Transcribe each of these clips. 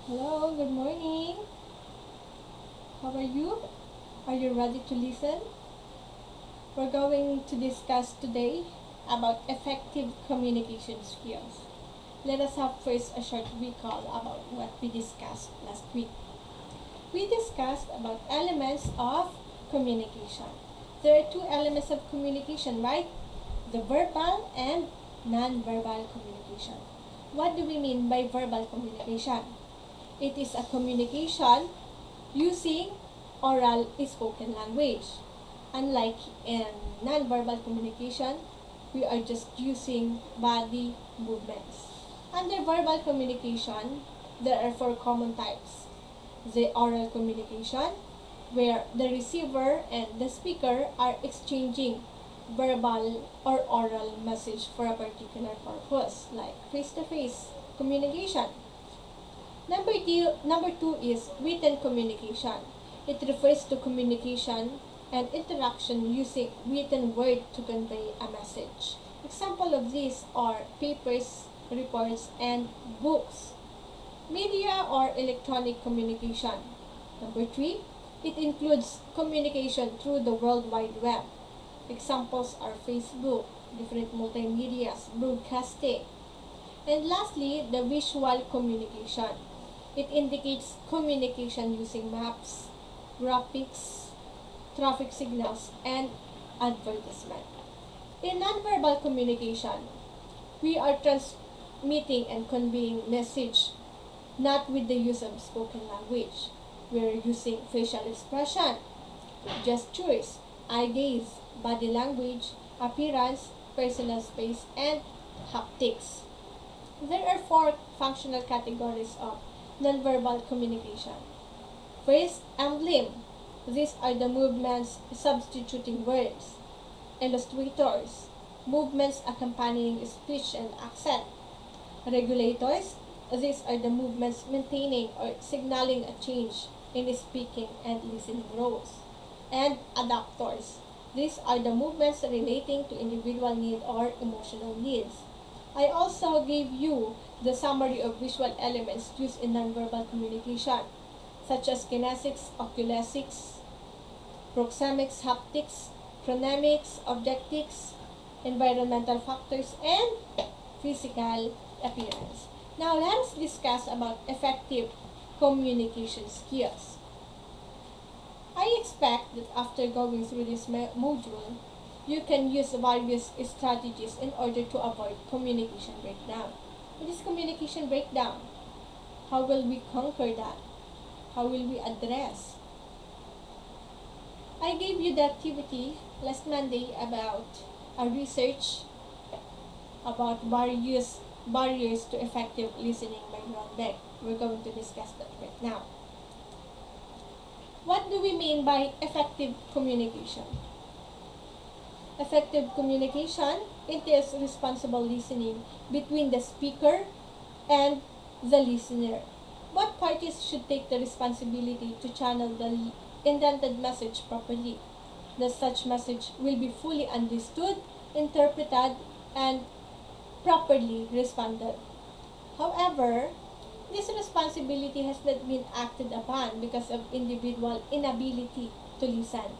Hello, good morning. How are you? Are you ready to listen? We're going to discuss today about effective communication skills. Let us have first a short recall about what we discussed last week. We discussed about elements of communication. There are two elements of communication, right? The verbal and non-verbal communication. What do we mean by verbal communication? It is a communication using oral spoken language. Unlike in nonverbal communication, we are just using body movements. Under verbal communication, there are four common types. The oral communication, where the receiver and the speaker are exchanging verbal or oral message for a particular purpose, like face-to-face communication. Number two is written communication. It refers to communication and interaction using written word to convey a message. Example of these are papers, reports, and books. Media or electronic communication. Number three, it includes communication through the World Wide Web. Examples are Facebook, different multimedias, broadcasting. And lastly, the visual communication. It indicates communication using maps, graphics, traffic signals, and advertisement. In nonverbal communication, we are transmitting and conveying message not with the use of spoken language. We are using facial expression, gestures, eye gaze, body language, appearance, personal space, and haptics. There are four functional categories of nonverbal communication. First, emblem. These are the movements substituting words. Illustrators. Movements accompanying speech and accent. Regulators. These are the movements maintaining or signaling a change in speaking and listening roles. And adapters. These are the movements relating to individual need or emotional needs. I also gave you the summary of visual elements used in nonverbal communication, such as kinesics, oculesics, proxemics, haptics, chronemics, objectics, environmental factors, and physical appearance. Now, let us discuss about effective communication skills. I expect that after going through this module, you can use various strategies in order to avoid communication breakdown. What is communication breakdown? How will we conquer that? How will we address? I gave you the activity last Monday about a research about various barriers to effective listening by Ron Beck. We're going to discuss that right now. What do we mean by effective communication? Effective communication entails responsible listening between the speaker and the listener. Both parties should take the responsibility to channel the intended message properly, that such message will be fully understood, interpreted, and properly responded. However, this responsibility has not been acted upon because of individual inability to listen.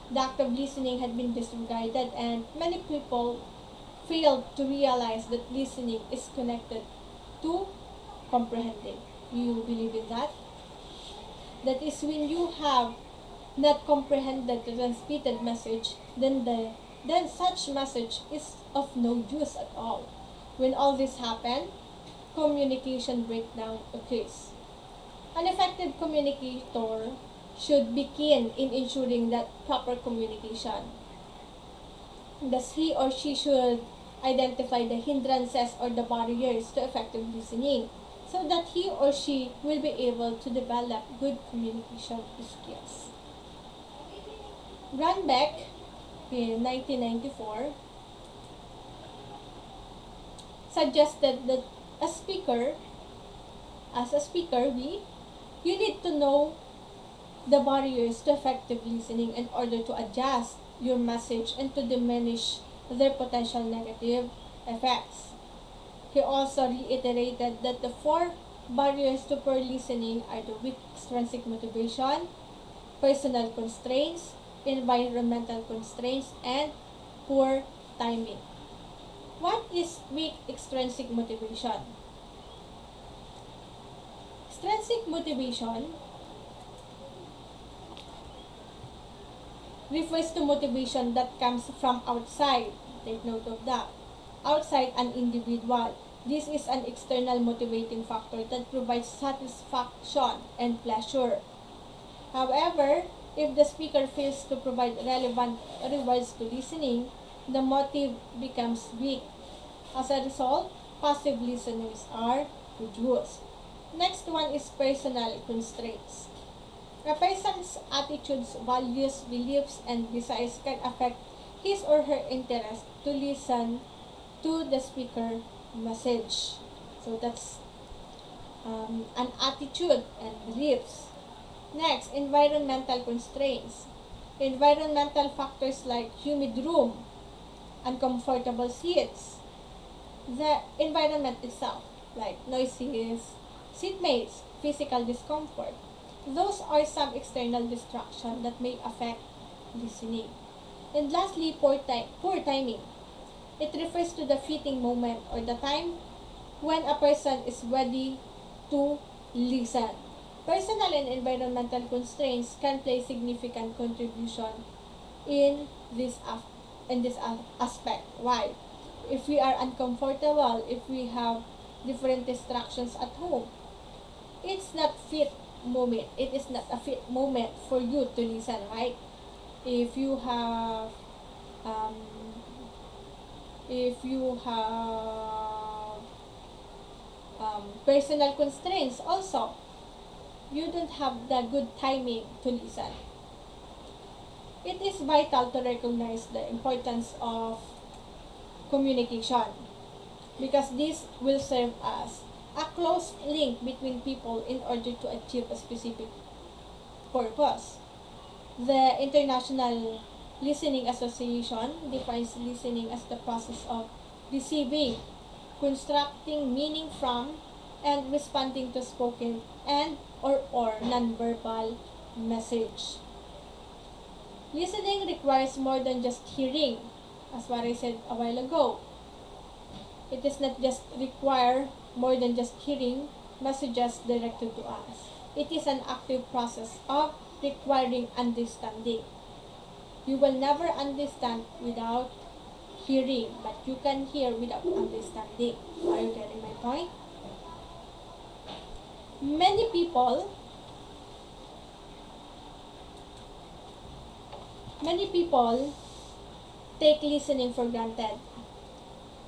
The act of listening had been disregarded, and many people failed to realize that listening is connected to comprehending. You believe in that? That is, when you have not comprehended the transmitted message, then such message is of no use at all. When all this happens, communication breakdown occurs. An effective communicator should begin in ensuring that proper communication. Thus, he or she should identify the hindrances or the barriers to effective listening so that he or she will be able to develop good communication skills. Grunbeck, in 1994, suggested that a speaker, as a speaker, you need to know the barriers to effective listening in order to adjust your message and to diminish their potential negative effects. He also reiterated that the four Barriers to poor listening are the weak extrinsic motivation, personal constraints, environmental constraints, and poor timing. What is weak extrinsic motivation? Extrinsic motivation refers to motivation that comes from outside. Take note of that. Outside an individual. This is an external motivating factor that provides satisfaction and pleasure. However, if the speaker fails to provide relevant rewards to listening, the motive becomes weak. As a result, passive listeners are produced. Next one is personal constraints. A person's attitudes, values, beliefs, and desires can affect his or her interest to listen to the speaker message. So that's an attitude and beliefs. Next, environmental constraints. Environmental factors like humid room, uncomfortable seats, the environment itself, like noises, seatmates, physical discomfort. Those are some external distractions that may affect listening. And lastly, poor timing. It refers to the fitting moment or the time when a person is ready to listen. Personal and environmental constraints can play significant contribution in this aspect. Why? If we are uncomfortable, if we have different distractions at home, it's not fit moment. It is not a fit moment for you to listen, right? If you have um, personal constraints also, you don't have the good timing to listen. It is vital to recognize the importance of communication because this will serve as a close link between people in order to achieve a specific purpose. The International Listening Association defines listening as the process of receiving, constructing meaning from, and responding to spoken and or nonverbal message. Listening requires more than just hearing, as what I said a while ago. It is not just require more than just hearing messages directed to us. It is an active process of requiring understanding. You will never understand without hearing, but you can hear without understanding. Are you getting my point? Many people take listening for granted,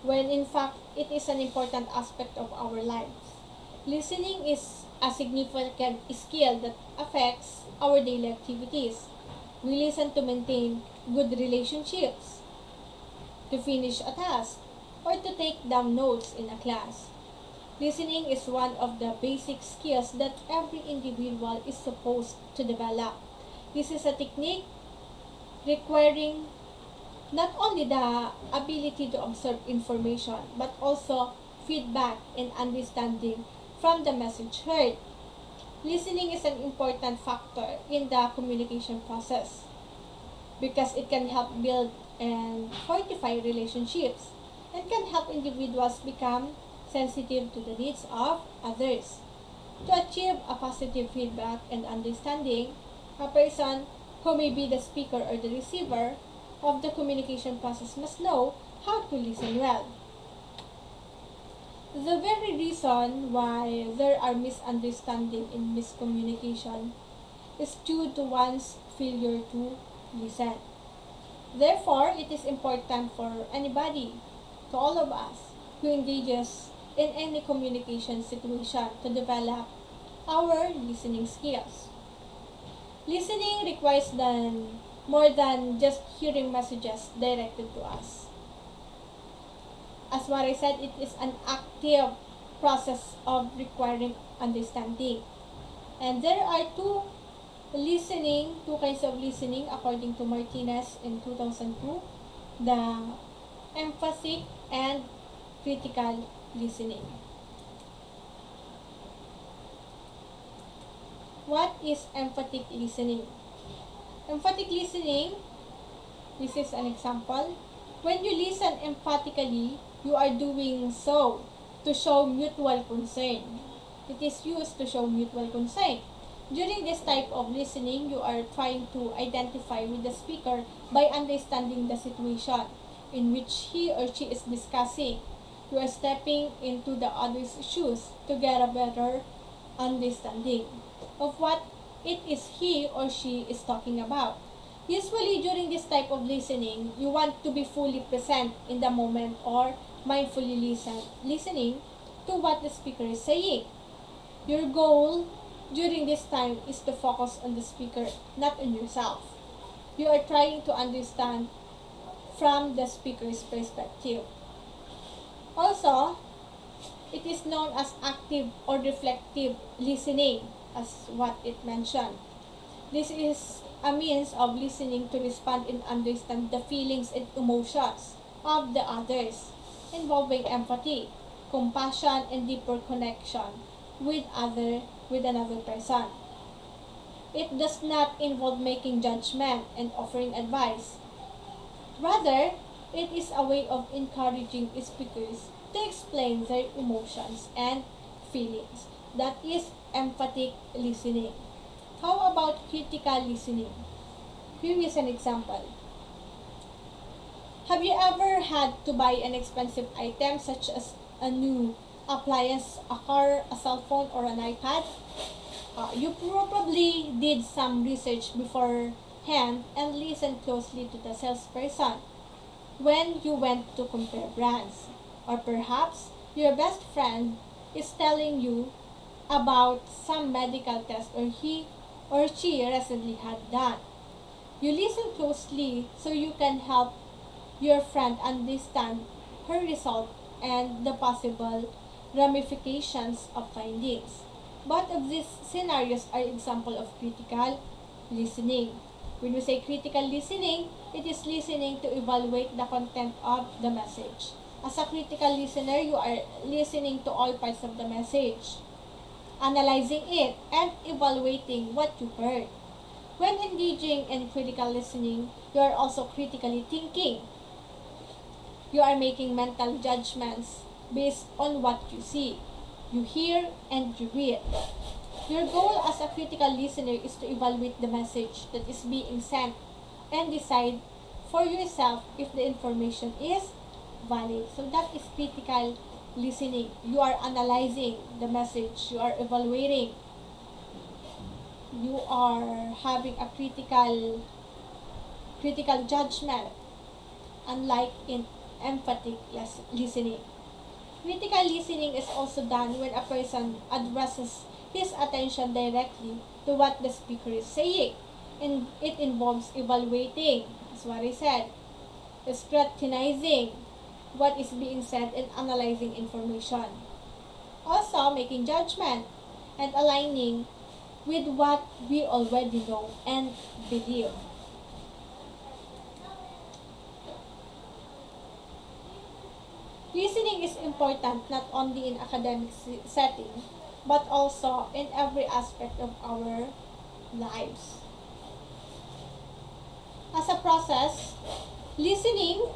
when in fact it is an important aspect of our lives. Listening is a significant skill that affects our daily activities. We listen to maintain good relationships, to finish a task, or to take down notes in a class. Listening is one of the basic skills that every individual is supposed to develop. This is a technique requiring not only the ability to absorb information, but also feedback and understanding from the message heard. Listening is an important factor in the communication process because it can help build and fortify relationships and can help individuals become sensitive to the needs of others. To achieve a positive feedback and understanding, a person who may be the speaker or the receiver of the communication process must know how to listen well. The very reason why there are misunderstanding and miscommunication is due to one's failure to listen. Therefore, it is important for anybody, to all of us, who engages in any communication situation to develop our listening skills. Listening requires more than just hearing messages directed to us. As what I said, it is an active process of requiring understanding. And there are two kinds of listening according to Martinez in 2002, the emphatic and critical listening. What is emphatic listening? Emphatic listening, this is an example. When you listen emphatically, you are doing so to show mutual concern. It is used to show mutual concern. During this type of listening, you are trying to identify with the speaker by understanding the situation in which he or she is discussing. You are stepping into the other's shoes to get a better understanding of what it is he or she is talking about. Usually, during this type of listening, you want to be fully present in the moment or mindfully listening to what the speaker is saying. Your goal during this time is to focus on the speaker, not on yourself. You are trying to understand from the speaker's perspective. Also, it is known as active or reflective listening, as what it mentioned. This is a means of listening to respond and understand the feelings and emotions of the others, involving empathy, compassion, and deeper connection with another person. It does not involve making judgment and offering advice. Rather, it is a way of encouraging speakers to explain their emotions and feelings. That is emphatic listening. How about critical listening? Here is an example. Have you ever had to buy an expensive item such as a new appliance, a car, a cell phone, or an iPad? You probably did some research beforehand and listened closely to the salesperson when you went to compare brands. Or perhaps your best friend is telling you about some medical test or he or she recently had done. You listen closely so you can help your friend understand her result and the possible ramifications of findings. Both of these scenarios are examples of critical listening. When we say critical listening, it is listening to evaluate the content of the message. As a critical listener, you are listening to all parts of the message, analyzing it, and evaluating what you heard. When engaging in critical listening, you are also critically thinking. You are making mental judgments based on what you see, you hear, and you read. Your goal as a critical listener is to evaluate the message that is being sent and decide for yourself if the information is valid. So that is critical listening. You are analyzing the message, you are evaluating, you are having a critical judgment, unlike in emphatic listening. Critical listening is also done when a person addresses his attention directly to what the speaker is saying, and it involves evaluating, as what I said, scrutinizing what is being said and analyzing information. Also, making judgment and aligning with what we already know and believe. Listening is important not only in academic setting, but also in every aspect of our lives. As a process, listening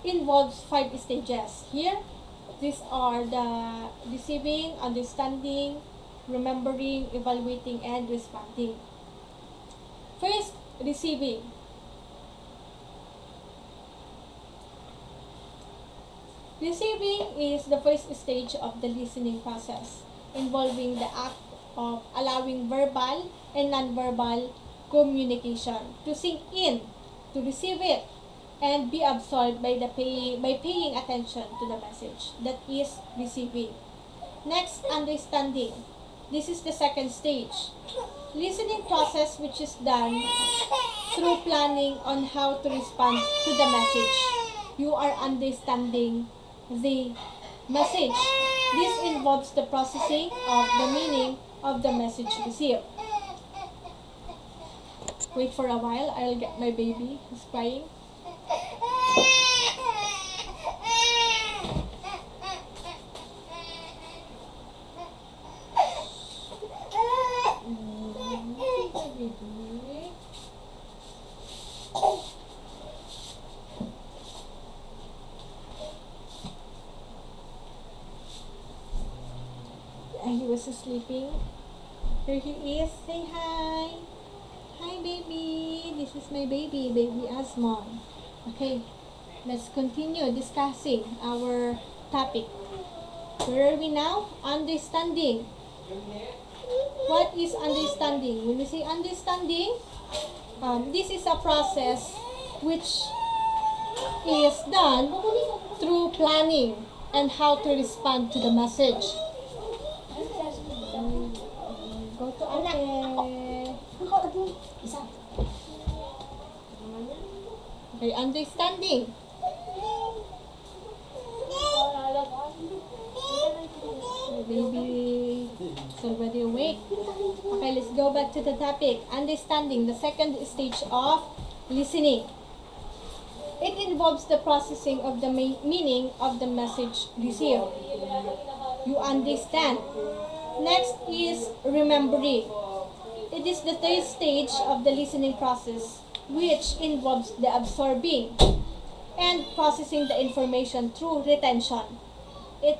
involves 5 stages. Here, these are the receiving, understanding, remembering, evaluating, and responding. First, receiving. Receiving is the first stage of the listening process, involving the act of allowing verbal and nonverbal communication to sink in, to receive it, and be absorbed by paying attention to the message. That is receiving. Next, understanding. This is the second stage. Listening process which is done through planning on how to respond to the message. You are understanding the message. This involves the processing of the meaning of the message received. Wait for a while, I'll get my baby who's crying. was sleeping. Here he is. Say hi. Hi, baby. This is my baby, baby Asmon. Okay, let's continue discussing our topic. Where are we now? Understanding. What is understanding? When we say understanding, this is a process which is done through planning and how to respond to the message. Go to Ate. Okay, understanding. Baby is already awake. Okay, let's go back to the topic. Understanding, the second stage of listening. It involves the processing of the meaning of the message received. You understand. Next is remembering. It is the third stage of the listening process, which involves the absorbing and processing the information through retention. It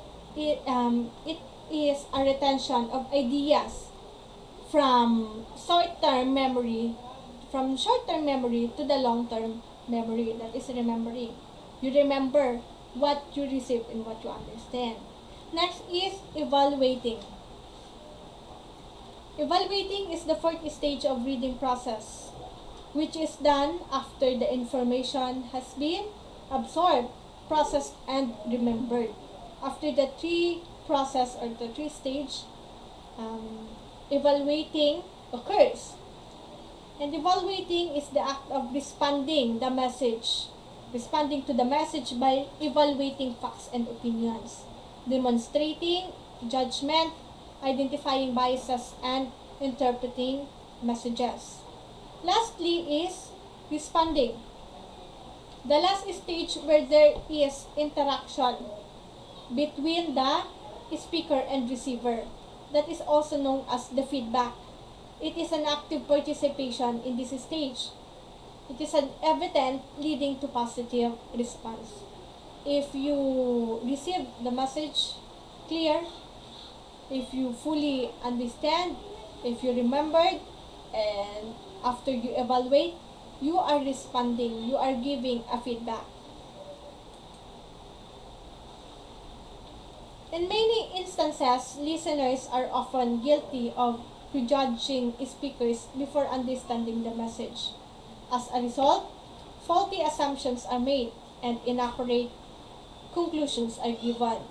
is a retention of ideas from short-term memory to the long-term memory. That is remembering. You remember what you receive and what you understand. Next is evaluating. Evaluating is the fourth stage of reading process, which is done after the information has been absorbed, processed, and remembered. After the three process or the three stage, evaluating occurs. And evaluating is the act of responding to the message by evaluating facts and opinions, demonstrating judgment, identifying biases, and interpreting messages. Lastly is responding. The last stage where there is interaction between the speaker and receiver. That is also known as the feedback. It is an active participation in this stage. It is an evidence leading to positive response. If you receive the message clear, if you fully understand, if you remembered, and after you evaluate, you are responding, you are giving a feedback. In many instances, listeners are often guilty of prejudging speakers before understanding the message. As a result, faulty assumptions are made and inaccurate conclusions are given.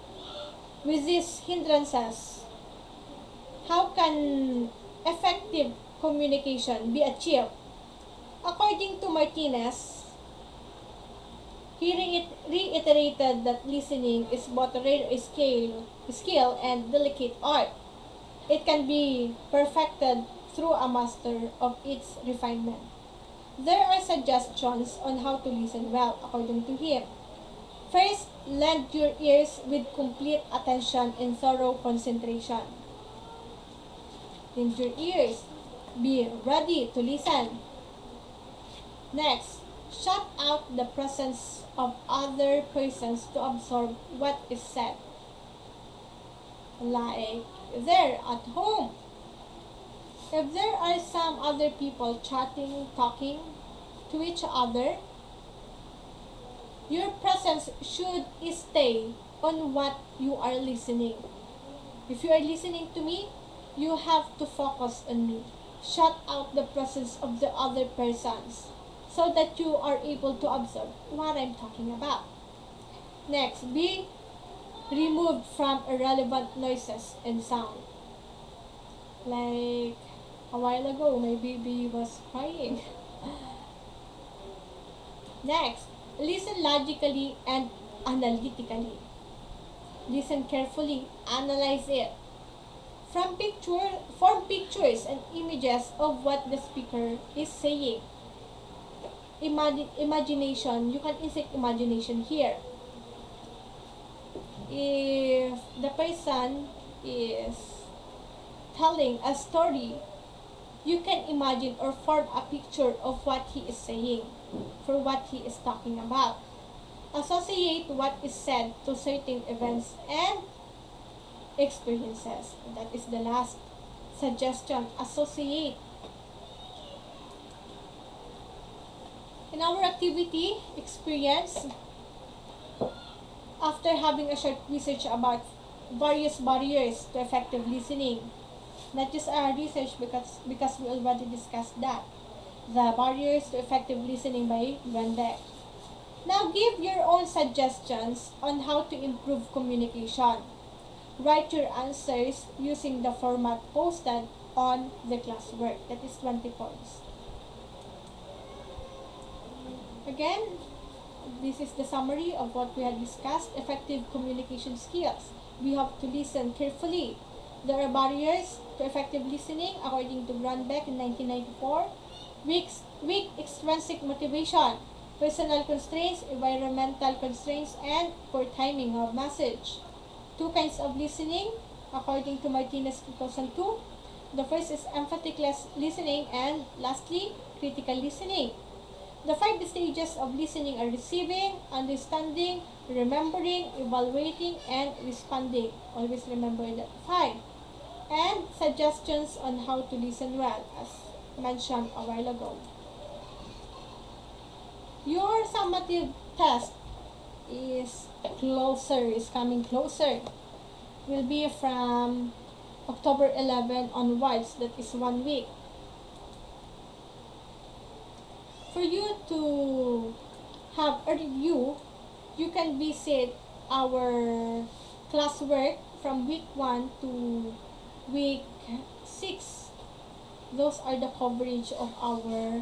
With these hindrances, how can effective communication be achieved? According to Martinez, he reiterated that listening is both a rare skill and delicate art. It can be perfected through a master of its refinement. There are suggestions on how to listen well, according to him. First, lend your ears with complete attention and thorough concentration. Lend your ears. Be ready to listen. Next, shut out the presence of other persons to absorb what is said. Like there at home. If there are some other people chatting, talking to each other, your presence should stay on what you are listening. If you are listening to me, you have to focus on me. Shut out the presence of the other persons so that you are able to absorb what I'm talking about. Next, be removed from irrelevant noises and sound. Like a while ago, my baby was crying. Next, listen logically and analytically. Listen carefully, analyze it. Form pictures and images of what the speaker is saying. Imagination, you can insert imagination here. If the person is telling a story, you can imagine or form a picture of what he is saying, for what he is talking about. Associate what is said to certain events and experiences. And that is the last suggestion. Associate. In our activity experience, after having a short research about various barriers to effective listening, not just our research because we already discussed that, the barriers to effective listening by Grande. Now give your own suggestions on how to improve communication. Write your answers using the format posted on the classwork. That is 20 points. Again, this is the summary of what we had discussed. Effective communication skills. We have to listen carefully. There are barriers to effective listening according to Grandbeck in 1994. Weak extrinsic motivation, personal constraints, environmental constraints, and poor timing of message. Two kinds of listening according to Martinez 2002. The first is emphatic listening, and lastly, critical listening. The 5 stages of listening are receiving, understanding, remembering, evaluating, and responding. Always remember that 5. And suggestions on how to listen well, as mentioned a while ago. Your summative test is coming closer. Will be from October 11 onwards, that is 1 week. For you to have a review, you can visit our classwork from week 1 to week 6. Those are the coverage of our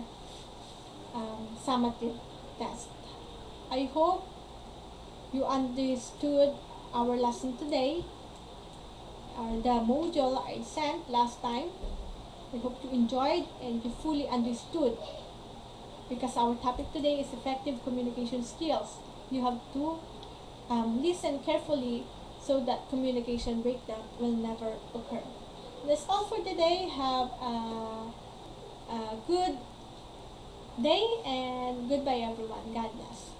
summative test. I hope you understood our lesson today, the module I sent last time. I hope you enjoyed and you fully understood, because our topic today is effective communication skills. You have to listen carefully so that communication breakdown will never occur. That's all for today. Have a good day and goodbye everyone. God bless.